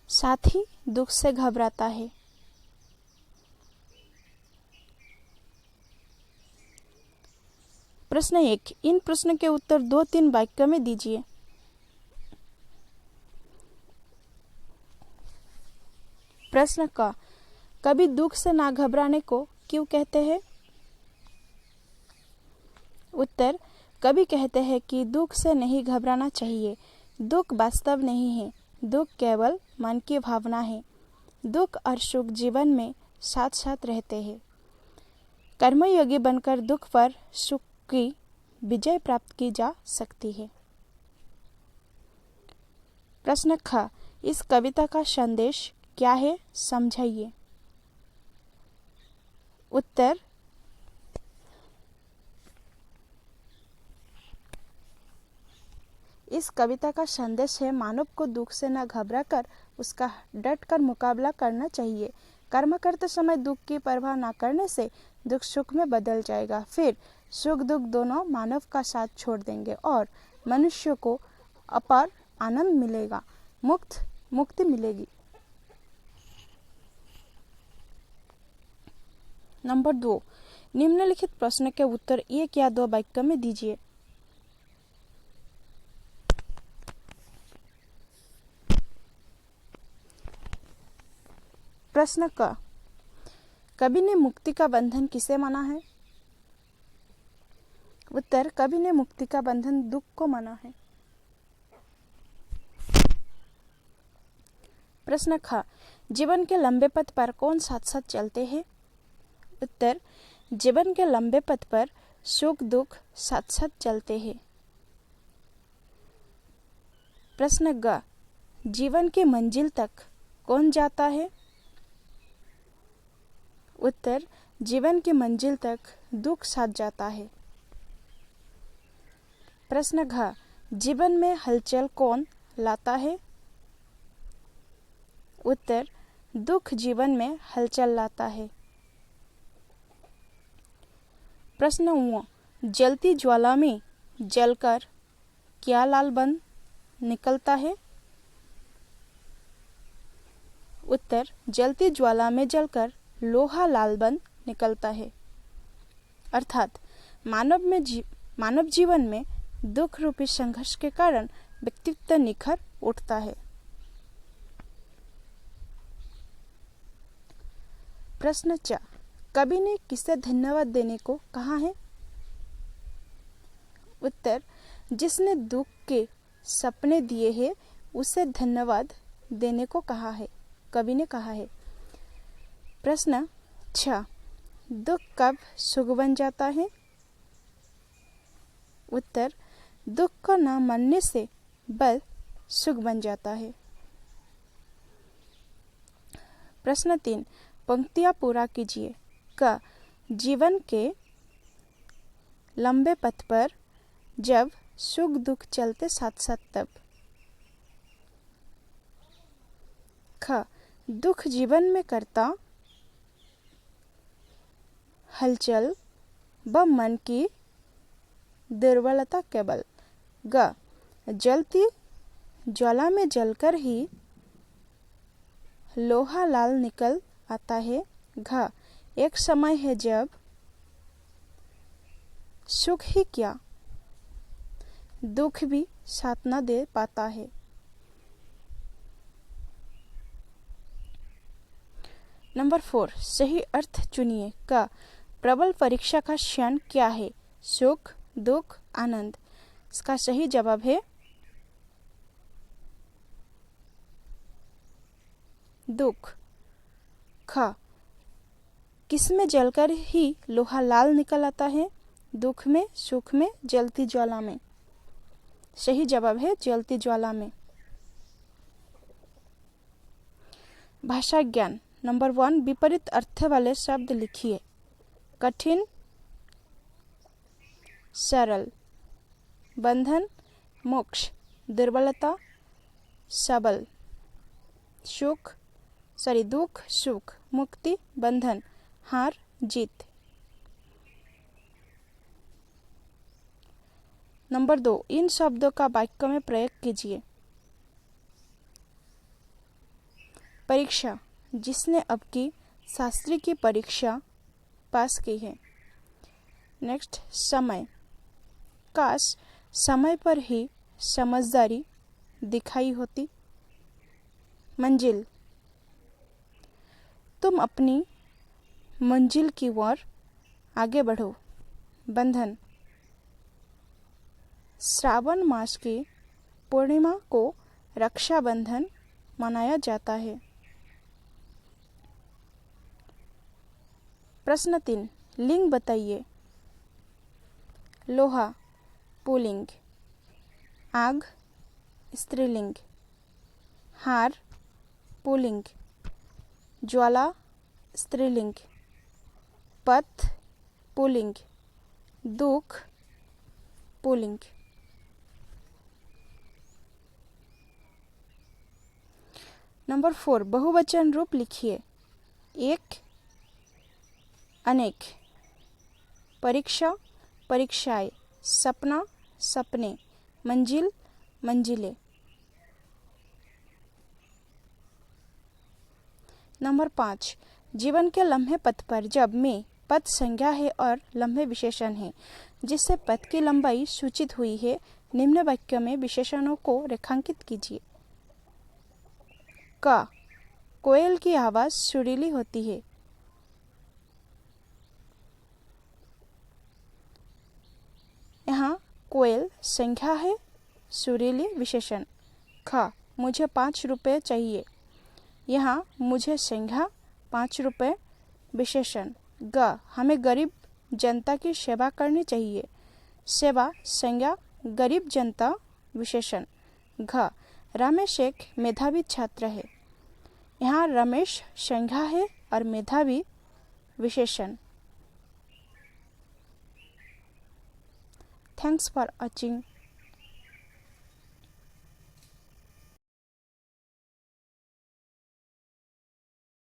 साथ ही दुख से घबराता है। प्रश्न 1, इन प्रश्न के उत्तर 2-3 वाक्य में दीजिए। प्रश्न क, कभी दुख से ना घबराने को क्यों कहते हैं? उत्तर, कभी कहते हैं कि दुख से नहीं घबराना चाहिए। दुख वास्तव नहीं है, दुख केवल मन की भावना है। दुख और सुख जीवन में साथ साथ रहते हैं। कर्मयोगी बनकर दुख पर सुख की विजय प्राप्त की जा सकती है। प्रश्न ख, इस कविता का संदेश क्या है, समझाइए। उत्तर, इस कविता का संदेश है मानव को दुख से न घबराकर उसका डट कर मुकाबला करना चाहिए। कर्म करते समय दुख की परवाह न करने से दुख सुख में बदल जाएगा। फिर सुख दुख दोनों मानव का साथ छोड़ देंगे और मनुष्य को अपार आनंद मिलेगा, मुक्ति मिलेगी। नंबर 2, निम्नलिखित प्रश्न के उत्तर 1 या 2 वाक्य में दीजिए। प्रश्न क, कवि ने मुक्ति का बंधन किसे माना है? उत्तर, कवि ने मुक्ति का बंधन दुख को माना है। प्रश्न ख, जीवन के लंबे पथ पर कौन साथ साथ चलते हैं? उत्तर, जीवन के लंबे पथ पर सुख दुख साथ साथ चलते हैं। प्रश्न ग, जीवन की मंजिल तक कौन जाता है? उत्तर, जीवन की मंजिल तक दुख साथ जाता है। प्रश्न घ, जीवन में हलचल कौन लाता है? उत्तर, दुख जीवन में हलचल लाता है। प्रश्न उ, जलती ज्वाला में जलकर क्या लाल बन निकलता है? उत्तर, जलती ज्वाला में जलकर लोहा लाल बन निकलता है। अर्थात मानव जीवन में दुख रूपी संघर्ष के कारण व्यक्तित्व निखर उठता है। प्रश्न 4, कवि ने किसे धन्यवाद देने को कहा है? उत्तर, जिसने दुख के सपने दिए हैं उसे धन्यवाद देने को कहा है, कवि ने कहा है। प्रश्न 6, दुख कब सुख बन जाता है? उत्तर, दुख को न मानने से बस सुख बन जाता है। प्रश्न 3, पंक्तियां पूरा कीजिए। क, जीवन के लंबे पथ पर जब सुख दुख चलते साथ साथ तब। ख, दुख जीवन में करता हलचल व मन की दुर्बलता केवल। ग, जलती ज्वाला में जलकर ही लोहा लाल निकल आता है। घ, एक समय है जब सुख ही क्या दुख भी साथ न दे पाता है। नंबर 4, सही अर्थ चुनिए। क, प्रबल परीक्षा का क्षण क्या है? सुख दुख आनंद। इसका सही जवाब है दुख। ख, किसमें जलकर ही लोहा लाल निकल आता है? दुख में, सुख में, जलती ज्वाला में। सही जवाब है जलती ज्वाला में। भाषा ज्ञान नंबर 1, विपरीत अर्थ वाले शब्द लिखिए। कठिन सरल, बंधन मोक्ष, दुर्बलता सबल, दुख सुख, मुक्ति बंधन, हार जीत। नंबर 2, इन शब्दों का वाक्य में प्रयोग कीजिए। परीक्षा, जिसने अब की शास्त्री की परीक्षा पास की है। नेक्स्ट, समय, काश समय पर ही समझदारी दिखाई होती। मंजिल, तुम अपनी मंजिल की ओर आगे बढ़ो। बंधन, श्रावण मास की पूर्णिमा को रक्षाबंधन मनाया जाता है। प्रश्न 3, लिंग बताइए। लोहा पुल्लिंग, आग स्त्रीलिंग, हार पुल्लिंग, ज्वाला स्त्रीलिंग, पथ पुल्लिंग, दुख पुल्लिंग। नंबर 4, बहुवचन रूप लिखिए। एक, अनेक, परीक्षा परीक्षाएं, सपना सपने, मंजिल मंजिलें। नंबर 5, जीवन के लम्हे पथ पर जब में पथ संज्ञा है और लम्हे विशेषण है, जिससे पथ की लंबाई सूचित हुई है, निम्न वाक्य में विशेषणों को रेखांकित कीजिए। क, कोयल की आवाज सुरीली होती है। यहाँ कोयल संख्या है, सुरीली विशेषण। ख, मुझे 5 रुपये चाहिए। यहाँ मुझे संज्ञा 5 रुपये विशेषण। ग, हमें गरीब जनता की सेवा करनी चाहिए। सेवा संज्ञा, गरीब जनता विशेषण। घ, रमेश एक मेधावी छात्र है। यहाँ रमेश संज्ञा है और मेधावी विशेषण। Thanks for watching.